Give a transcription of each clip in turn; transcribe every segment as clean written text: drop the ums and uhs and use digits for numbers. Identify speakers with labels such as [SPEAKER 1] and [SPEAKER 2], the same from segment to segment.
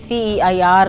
[SPEAKER 1] CEIR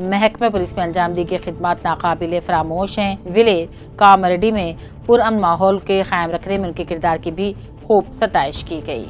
[SPEAKER 1] محکمہ police میں انجام دی گئی خدمات ناقابل فراموش ہیں۔ ضلع کاماریڈی میں پرامن ماحول کے قائم رکھنے میں ان کے کردار کی بھی خوب ستائش کی گئی۔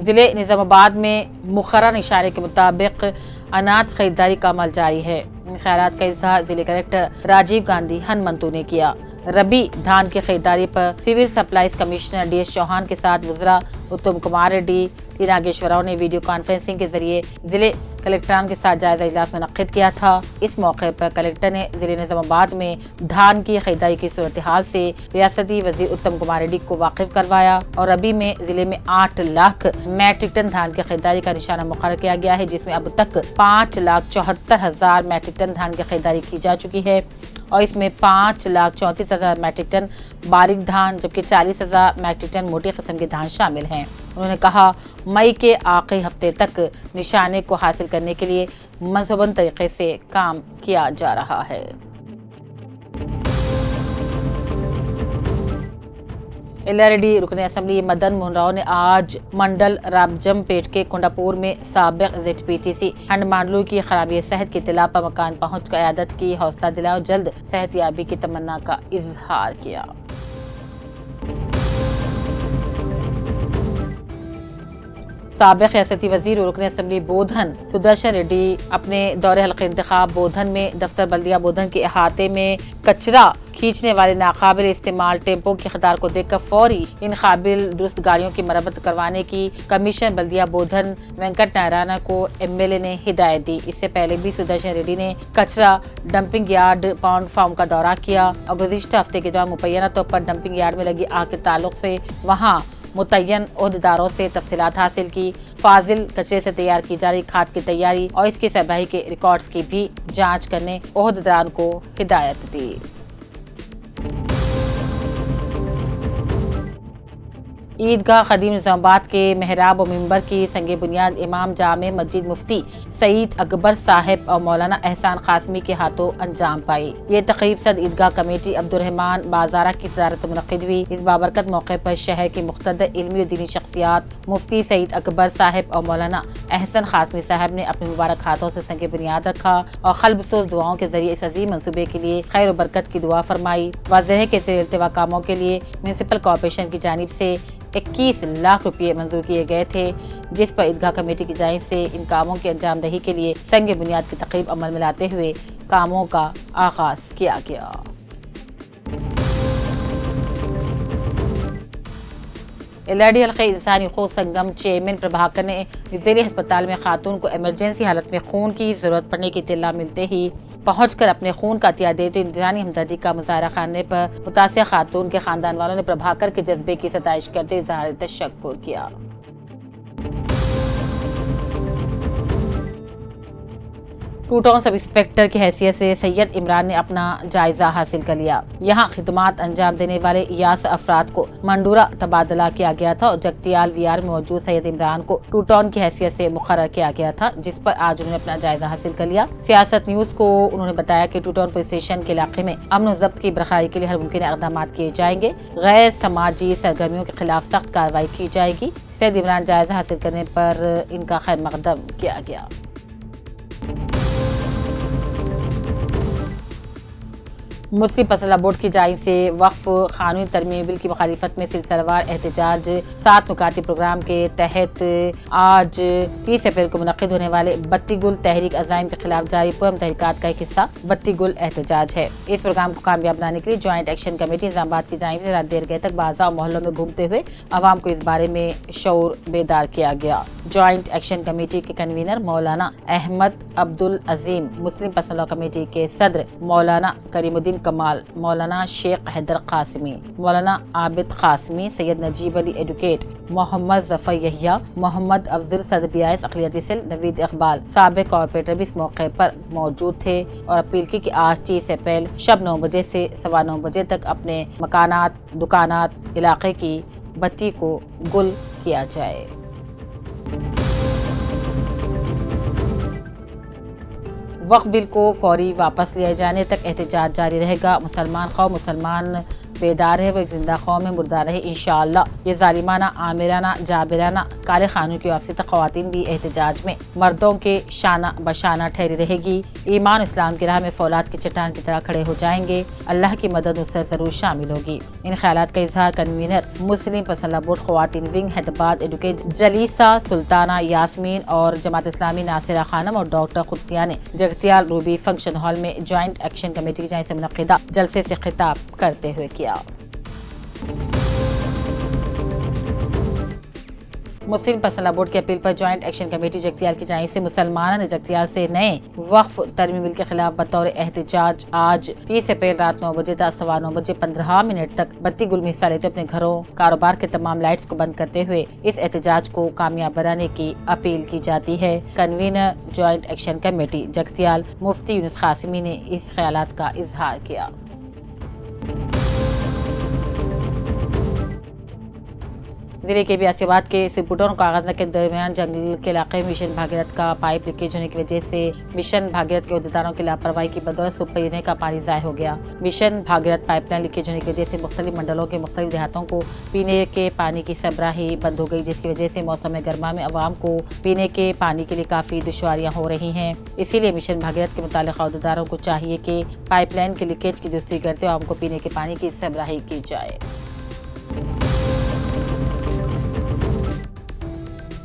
[SPEAKER 1] ضلع نظام آباد میں مقررہ نشانے کے مطابق اناج خریداری کا عمل جاری ہے۔ خیالات کا اظہار ضلع کلکٹر راجیو گاندھی ہنمنتو نے کیا۔ ربی دھان کی خریداری پر civil supplies commissioner D S Chauhan کے ساتھ وزراء اتم کمار ریڈی، ٹی ناگیشور راؤ نے ویڈیو کانفرنسنگ کے ذریعے ضلع کلکٹران کے ساتھ جائزہ اجلاس منعقد کیا تھا۔ اس موقع پر کلکٹر نے ضلع نظام آباد میں دھان کی خریداری کی صورتحال سے ریاستی وزیر اتم کمار ریڈی کو واقف کروایا اور ربی میں ضلع میں 8 لاکھ میٹرک ٹن دھان کی خریداری کا نشانہ مقرر کیا گیا ہے، جس میں اب تک 5,74,000 میٹرک ٹن دھان کی خریداری کی جا چکی ہے اور اس میں 5,34,000 میٹرک ٹن باریک دھان جبکہ 40,000 میٹرک ٹن موٹی قسم کے دھان شامل ہیں۔ انہوں نے کہا مئی کے آخری ہفتے تک نشانے کو حاصل کرنے کے لیے منصوبہ طریقے سے کام کیا جا رہا ہے۔ ایل آر ڈی رکن اسمبلی مدن موہن راؤ نے آج منڈل رامجم پیٹ کے کنڈاپور میں سابق زیڈ پی ٹی سی ہنڈ مانڈلو کی خرابی صحت کی اطلاع پر مکان پہنچ کر عیادت کی، حوصلہ دلایا اور جلد صحت یابی کی تمنا کا اظہار کیا۔ سابق ریاستی وزیر اور رکن اسمبلی بودھن سدرشن ریڈی اپنے دورہ حلقہ انتخاب بودھن میں دفتر بلدیہ بودھن کے احاطے میں کچرا کھینچنے والے ناقابل استعمال ٹیمپو کی قطار کو دیکھ کر فوری ان قابل درست گاڑیوں کی مرمت کروانے کی کمشنر بلدیہ بودھن وینکٹ نارائنا کو ایم ایل اے نے ہدایت دی۔ اس سے پہلے بھی سدرشن ریڈی نے کچرا ڈمپنگ یارڈ پاؤنڈ فارم کا دورہ کیا اور گزشتہ ہفتے کے دوران مبینہ طور پر ڈمپنگ یارڈ میں لگی آگ کے تعلق سے وہاں متعین عہدیداروں سے تفصیلات حاصل کی۔ فاضل کچرے سے تیار کی جا رہی کھاد کی تیاری اور اس کی سربراہی کے ریکارڈز کی بھی جانچ کرنے عہدیداران کو ہدایت دی۔ عیدگاہ قدیم نظام آباد کے محراب و منبر کی سنگ بنیاد امام جامع مسجد مفتی سعید اکبر صاحب اور مولانا احسان قاسمی کے ہاتھوں انجام پائی۔ یہ تقریب صدر عیدگاہ کمیٹی عبدالرحمان بازارہ کی صدارت میں منعقد ہوئی۔ اس بابرکت موقع پر شہر کی مقتدر علمی و دینی شخصیات مفتی سعید اکبر صاحب اور مولانا احسان قاسمی صاحب نے اپنے مبارک ہاتھوں سے سنگ بنیاد رکھا اور قلب سوز دعاؤں کے ذریعے اس عظیم منصوبے کے لیے خیر و برکت کی دعا فرمائی۔ واضح ہے کہ زیر التوا کاموں کے لیے میونسپل کارپوریشن کی جانب سے 21 لاکھ روپے منظور کیے گئے تھے، جس پر عیدگاہ کمیٹی کی جانب سے ان کاموں کی انجام دہی کے لیے سنگ بنیاد کی تقریب عمل میں لاتے ہوئے کاموں کا آغاز کیا گیا۔ ایل آر ڈی حلقہ انسانی حقوق سنگم چیئرمین پربھاکر نے ذیلی ہسپتال میں خاتون کو ایمرجنسی حالت میں خون کی ضرورت پڑنے کی اطلاع ملتے ہی پہنچ کر اپنے خون کا عطیہ دیتے انسانی ہمدردی کا مظاہرہ کرنے پر متاثرہ خاتون کے خاندان والوں نے پربھاکر کے جذبے کی ستائش کرتے اظہار تشکر کیا۔ ٹو ٹاؤن سب انسپکٹر کی حیثیت سے سید عمران نے اپنا جائزہ حاصل کر لیا۔ یہاں خدمات انجام دینے والے 81 افراد کو منڈورہ تبادلہ کیا گیا تھا اور جگتیال وی آر میں موجود سید عمران کو ٹو ٹاؤن کی حیثیت سے مقرر کیا گیا تھا، جس پر آج انہوں نے اپنا جائزہ حاصل کر لیا۔ سیاست نیوز کو انہوں نے بتایا کہ ٹو ٹاؤن پولیس اسٹیشن کے علاقے میں امن و ضبط کی برقراری کے لیے ہر ممکن اقدامات کیے جائیں گے، غیر سماجی سرگرمیوں کے خلاف سخت کارروائی کی جائے گی۔ سید عمران جائزہ حاصل کرنے پر ان کا خیر مقدم کیا گیا۔ مسلم پسندہ بورڈ کی جانب سے وقف قانونی ترمیم بل کی مخالفت میں سلسلہ وار احتجاج 7 نکاتی پروگرام کے تحت آج 30 اپریل کو منعقد ہونے والے بتی گل تحریک عزائم کے خلاف جاری پرامن تحریکات کا ایک حصہ بتی گل احتجاج ہے۔ اس پروگرام کو کامیاب بنانے کے لیے جوائنٹ ایکشن کمیٹی نظام آباد کی جانب سے رات دیر گئے تک بازار اور محلوں میں گھومتے ہوئے عوام کو اس بارے میں شعور بیدار کیا گیا۔ جوائنٹ ایکشن کمیٹی کے کنوینر مولانا احمد عبدالعظیم، مسلم پسندہ کمیٹی کے صدر مولانا کریم الدین کمال، مولانا شیخ حیدر قاسمی، مولانا عابد قاسمی، سید نجیب علی ایڈوکیٹ، محمد ظفر یحییٰ، محمد افضل صدر بیاس اقلیتی سیل، نوید اقبال سابق کارپوریٹر بھی اس موقع پر موجود تھے اور اپیل کی کہ آج 30 اپریل شب 9 بجے سے 9:15 بجے تک اپنے مکانات، دکانات، علاقے کی بتی کو گل کیا جائے۔ وقف بل کو فوری واپس لے جانے تک احتجاج جاری رہے گا۔ مسلمان قوم مسلمان بیدار ہے وہ ایک زندہ قوم میں مردہ رہے انشاءاللہ۔ یہ ظالمانہ، آمرانہ، جابرانہ کالے خانوں کی واپسی تک خواتین بھی احتجاج میں مردوں کے شانہ بشانہ ٹھہری رہے گی۔ ایمان اسلام کی راہ میں فولاد کی چٹان کی طرح کھڑے ہو جائیں گے۔ اللہ کی مدد نصرت ضرور شامل ہوگی۔ ان خیالات کا اظہار کنوینر مسلم پسندہ بورڈ خواتین ونگ حیدرآباد ایڈوکیٹ جلیسہ سلطانہ یاسمین اور جماعت اسلامی ناصرہ خانم اور ڈاکٹر قدسیہ نے جگتیال روبی فنکشن ہال میں جوائنٹ ایکشن کمیٹی کی جانب سے منعقدہ جلسے سے خطاب کرتے ہوئے کیا۔ مسلم پسندہ بورڈ کی اپیل پر جوائنٹ ایکشن کمیٹی جگتیال کی جانب سے مسلمانان جگتیال سے نئے وقف ترمیم بل کے خلاف بطور احتجاج آج 30 اپریل رات 9 بجے تا 9:15 تک بتی گل میں حصہ لیتے ہوئے اپنے گھروں کاروبار کے تمام لائٹس کو بند کرتے ہوئے اس احتجاج کو کامیاب بنانے کی اپیل کی جاتی ہے۔ Convener joint action committee Jagtial مفتی یونس قاسمی نے اس خیالات کا اظہار کیا۔ ضلع کے بیاسیاباد کے سپوٹر اور کاغذ کے درمیان جنگل کے علاقے میں مشن بھاگیرتھ کا پائپ لیکیج ہونے کی وجہ سے مشن بھاگیرتھ کے عہدیداروں کی لاپرواہی کی بدولت صبح پینے کا پانی ضائع ہو گیا۔ مشن بھاگیرتھ پائپ لائن لیکیج ہونے کی وجہ سے مختلف منڈلوں کے مختلف دیہاتوں کو پینے کے پانی کی سربراہی بند ہو گئی، جس کی وجہ سے موسم گرما میں عوام کو پینے کے پانی کے لیے کافی دشواریاں ہو رہی ہیں۔ اسی لیے مشن بھاگیرتھ کے متعلقہ عہدیداروں کو چاہیے کہ پائپ لائن کے لیکیج کی درستگی کرتے ہوئے عوام کو پینے کے پانی کی سربراہی کی جائے۔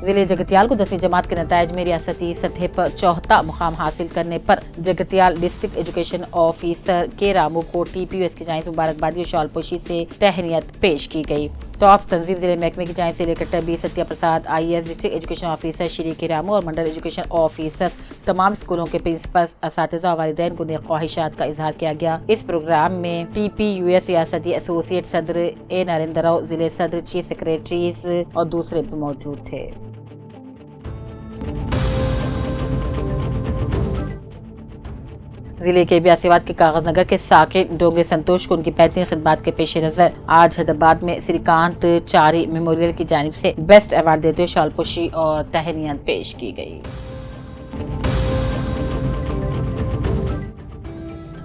[SPEAKER 1] ضلع جگتیال کو 10ویں جماعت کے نتائج میں ریاستی سطح پر 4تھا مقام حاصل کرنے پر جگتیال ڈسٹرکٹ ایجوکیشن آفیسر کے رامو کو TPOS کی جانب سے مبارکبادی اور شال پوشی سے تہنیت پیش کی گئی۔ ٹاپ تنظیم ضلع محکمے کی جانب سے secretary B Satya Prasad IAS، district education officer Shri K Ramu اور منڈل ایجوکیشن آفیسر، تمام اسکولوں کے پرنسپلز، اساتذہ اور والدین کو نیک خواہشات کا اظہار کیا گیا۔ اس پروگرام میں TPUS ریاستی ایسوسی ایٹ صدر A نریندر راؤ، ضلع صدر، چیف سیکریٹریز اور دوسرے بھی موجود تھے۔ ضلع کے بیاسیاباد کے کاغذ نگر کے ساکن ڈونگے سنتوش کو ان کی بہترین خدمات کے پیش نظر آج حیدرآباد میں سری کانت چاری میموریل کی جانب سے بیسٹ ایوارڈ دیتے ہوئے شال پوشی اور تہنیت پیش کی گئی۔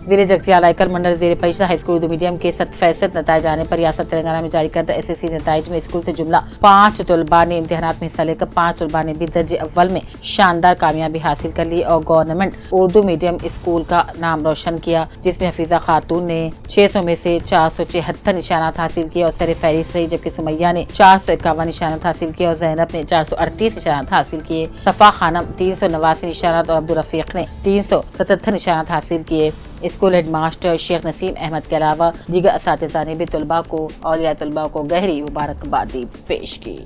[SPEAKER 1] ضلع جگتیال آئیکل منڈل زیر پیشہ ہائی اسکول اردو میڈیم کے 100% نتائج آنے پر ریاست تلنگانہ میں جاری کردہ SSC نتائج میں اسکول سے جملہ 5 طلباء نے امتحانات میں حصہ لے کر 5 طلباء نے بھی درجے اول میں شاندار کامیابی حاصل کر لی اور گورنمنٹ اردو میڈیم اسکول کا نام روشن کیا، جس میں حفیظہ خاتون نے 600 میں سے 476 نشانات حاصل کیے اور سر فہرست رہی، جبکہ سمیہ نے 451 نشانات حاصل کیے اور زینب نے 438 نشانات حاصل کیے۔ صفا خانم 389 نشانات اور عبدالرفیق نے 377 نشانات حاصل کیے۔ اسکول ہیڈ ماسٹر شیخ نسیم احمد کے علاوہ دیگر اساتذہ نے بھی طلباء کو اور اولیاء طلباء کو گہری مبارکبادی پیش کی۔